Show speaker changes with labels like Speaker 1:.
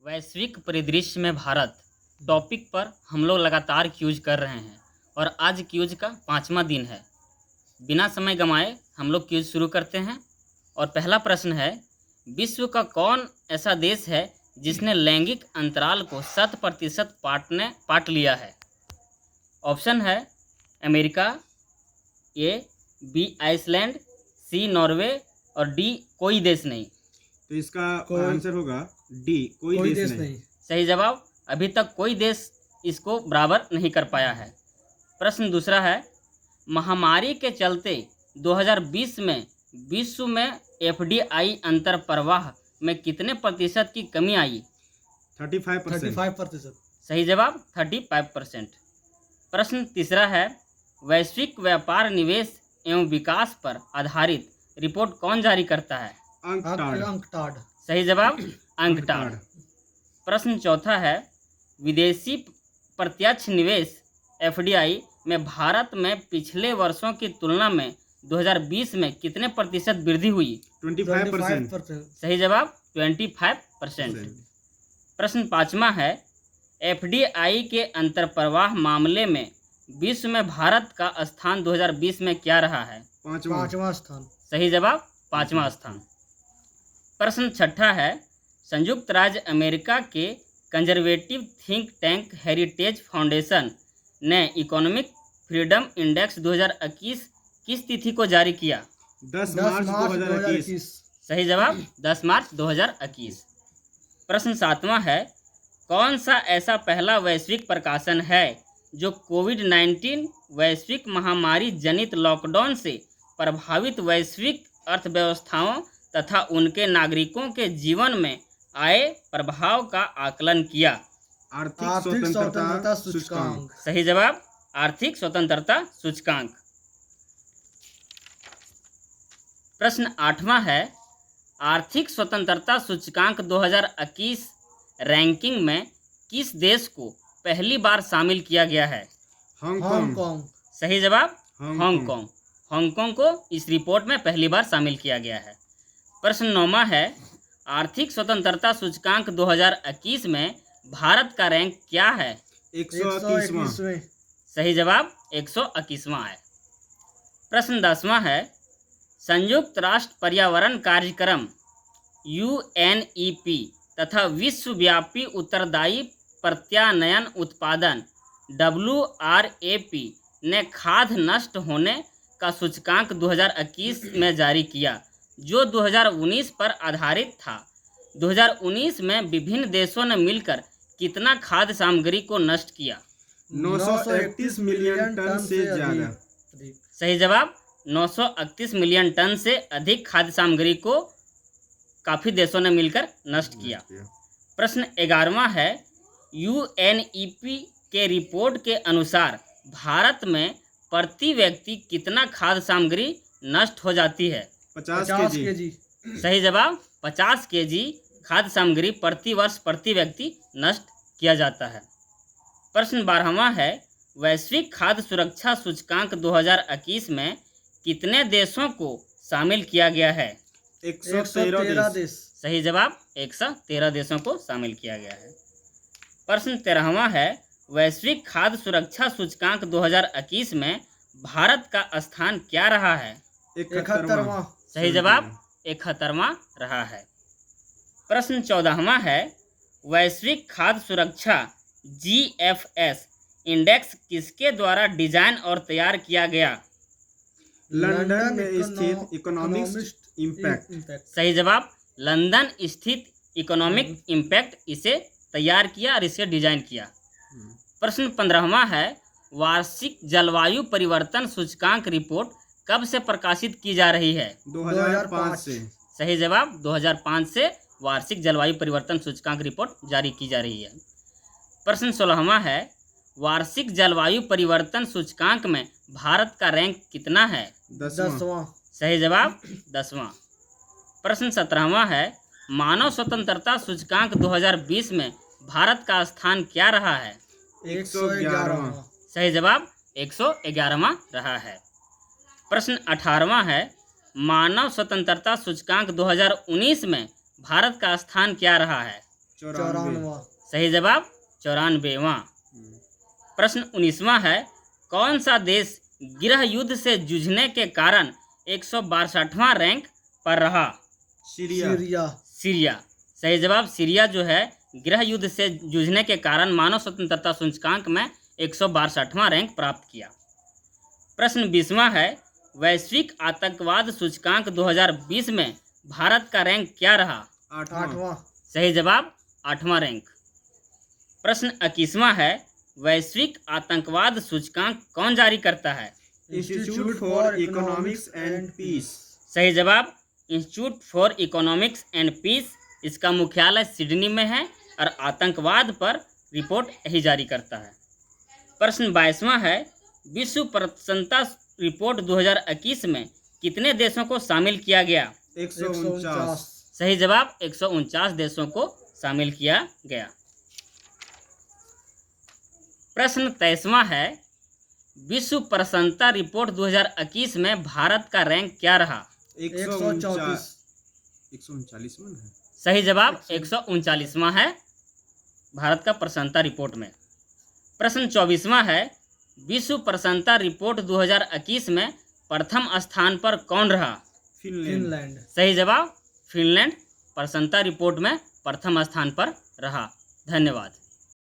Speaker 1: वैश्विक परिदृश्य में भारत टॉपिक पर हम लोग लगातार क्यूज कर रहे हैं और आज क्यूज का 5वां दिन है। बिना समय गंवाए हम लोग क्यूज शुरू करते हैं और पहला प्रश्न है, विश्व का कौन ऐसा देश है जिसने लैंगिक अंतराल को 100% पाट लिया है? ऑप्शन है America, A B Iceland, C Norway और डी कोई देश नहीं।
Speaker 2: तो इसका आंसर होगा डी, कोई देश नहीं।
Speaker 1: सही जवाब। अभी तक कोई देश इसको बराबर नहीं कर पाया है। प्रश्न दूसरा है, महामारी के चलते 2020 में विश्व में एफडीआई अंतर प्रवाह में कितने प्रतिशत की कमी आई?
Speaker 2: 35%।
Speaker 1: सही जवाब 35%। प्रश्न तीसरा है, वैश्विक व्यापार निवेश एवं विकास पर आधारित रिपोर्ट कौन जारी करता है?
Speaker 2: अंकटाड।
Speaker 1: सही जवाब अंकटाड। प्रश्न चौथा है, विदेशी प्रत्यक्ष निवेश एफडीआई में भारत में पिछले वर्षों की तुलना में 2020 में कितने प्रतिशत वृद्धि हुई?
Speaker 2: 25%।
Speaker 1: सही जवाब 25%। प्रश्न पाँचवा है, एफडीआई के अंतर्प्रवाह मामले में विश्व में भारत का स्थान 2020 में क्या रहा है?
Speaker 2: पांचवा स्थान।
Speaker 1: सही जवाब 5वां स्थान। प्रश्न छठा है, संयुक्त राज्य अमेरिका के conservative think tank heritage foundation ने इकोनॉमिक फ्रीडम इंडेक्स 2021 किस तिथि को जारी किया?
Speaker 2: 10 मार्च 2021।
Speaker 1: सही जवाब 10 मार्च 2021। प्रश्न सातवां है, कौन सा ऐसा पहला वैश्विक प्रकाशन है जो कोविड-19 वैश्विक महामारी जनित लॉकडाउन से प्रभावित वैश्विक अर्थव्यवस्थाओं तथा उनके नागरिकों के जीवन में आए प्रभाव का आकलन किया?
Speaker 2: आर्थिक स्वतंत्रता सूचकांक।
Speaker 1: सही जवाब आर्थिक स्वतंत्रता सूचकांक। प्रश्न आठवां है, आर्थिक स्वतंत्रता सूचकांक 2021 रैंकिंग में किस देश को पहली बार शामिल किया गया है?
Speaker 2: हांगकांग।
Speaker 1: सही जवाब हांगकांग। हांगकांग को इस रिपोर्ट में पहली बार शामिल किया गया है। प्रश्न नौवां है, आर्थिक स्वतंत्रता सूचकांक 2021 में भारत का रैंक क्या है?
Speaker 2: 121वां।
Speaker 1: सही जवाब 121वां है। प्रश्न 10वां है, संयुक्त राष्ट्र पर्यावरण कार्यक्रम UNEP तथा विश्वव्यापी उत्तरदायी प्रत्यानयन उत्पादन WRAP ने खाद्य नष्ट होने का सूचकांक 2021 में जारी किया, जो 2019 पर आधारित था। 2019 में विभिन्न देशों ने मिलकर कितना खाद्य सामग्री को नष्ट किया?
Speaker 2: 931 मिलियन टन से ज्यादा।
Speaker 1: सही जवाब 931 मिलियन टन से अधिक खाद्य सामग्री को काफ़ी देशों ने मिलकर नष्ट किया। प्रश्न 11वां है, UNEP के रिपोर्ट के अनुसार भारत में प्रति व्यक्ति कितना खाद्य सामग्री नष्ट हो जाती है?
Speaker 2: 50 केजी।
Speaker 1: सही जवाब 50 केजी खाद्य सामग्री प्रति वर्ष प्रति व्यक्ति नष्ट किया जाता है। प्रश्न 12वां है, वैश्विक खाद्य सुरक्षा सूचकांक 2021 में कितने देशों को शामिल किया गया है?
Speaker 2: 113 देश।
Speaker 1: सही जवाब 113 देशों को शामिल किया गया है। प्रश्न 13वां है, वैश्विक खाद्य सुरक्षा सूचकांक 2021 में भारत का स्थान क्या रहा है?
Speaker 2: 71वां।
Speaker 1: सही जवाब 71वां रहा है। प्रश्न 14वां है, वैश्विक खाद्य सुरक्षा GFS इंडेक्स किसके द्वारा डिजाइन और तैयार किया गया?
Speaker 2: लंदन में स्थित इकोनॉमिक इम्पैक्ट।
Speaker 1: सही जवाब लंदन स्थित इकोनॉमिक इम्पैक्ट इसे तैयार किया और इसे डिजाइन किया। प्रश्न 15वां है, वार्षिक जलवायु परिवर्तन सूचकांक रिपोर्ट कब से प्रकाशित की जा रही है?
Speaker 2: 2005 से।
Speaker 1: सही जवाब 2005 से वार्षिक जलवायु परिवर्तन सूचकांक रिपोर्ट जारी की जा रही है। प्रश्न 16वां है, वार्षिक जलवायु परिवर्तन सूचकांक में भारत का रैंक कितना है?
Speaker 2: 10वां।
Speaker 1: सही जवाब 10वां। प्रश्न 17वां है, मानव स्वतंत्रता सूचकांक 2020 में भारत का स्थान क्या रहा है?
Speaker 2: 111वां।
Speaker 1: सही जवाब 111वां रहा है। प्रश्न 18वां है, मानव स्वतंत्रता सूचकांक 2019 में भारत का स्थान क्या रहा है?
Speaker 2: 94।
Speaker 1: सही जवाब 94वां। प्रश्न 19वां है, कौन सा देश गृह युद्ध से जूझने के कारण 162वां रैंक पर रहा?
Speaker 2: सीरिया।
Speaker 1: सीरिया। सही जवाब सीरिया जो है गृह युद्ध से जूझने के कारण मानव स्वतंत्रता सूचकांक में 162वां रैंक प्राप्त किया। प्रश्न 20वां है, वैश्विक आतंकवाद सूचकांक 2020 में भारत का रैंक क्या रहा?
Speaker 2: 8वां।
Speaker 1: सही जवाब 8वां रैंक। प्रश्न 21वां है, वैश्विक आतंकवाद सूचकांक कौन जारी करता है?
Speaker 2: Institute for economics and peace.
Speaker 1: सही जवाब institute for economics and peace. इसका मुख्यालय सिडनी में है और आतंकवाद पर रिपोर्ट यही जारी करता है। प्रश्न 22वां है, विश्व प्रसन्नता रिपोर्ट 2021 में कितने देशों को शामिल किया गया?
Speaker 2: 149।
Speaker 1: सही जवाब 149 देशों को शामिल किया गया। प्रश्न 23वां है, विश्व प्रसन्नता रिपोर्ट 2021 में भारत का रैंक क्या रहा?
Speaker 2: 139। 139वां है।
Speaker 1: सही जवाब 139वां है भारत का प्रसन्नता रिपोर्ट में। प्रश्न 24वां है, विश्व प्रसन्नता रिपोर्ट 2021 में प्रथम स्थान पर कौन रहा?
Speaker 2: फिनलैंड।
Speaker 1: सही जवाब फिनलैंड प्रसन्नता रिपोर्ट में प्रथम स्थान पर रहा। धन्यवाद।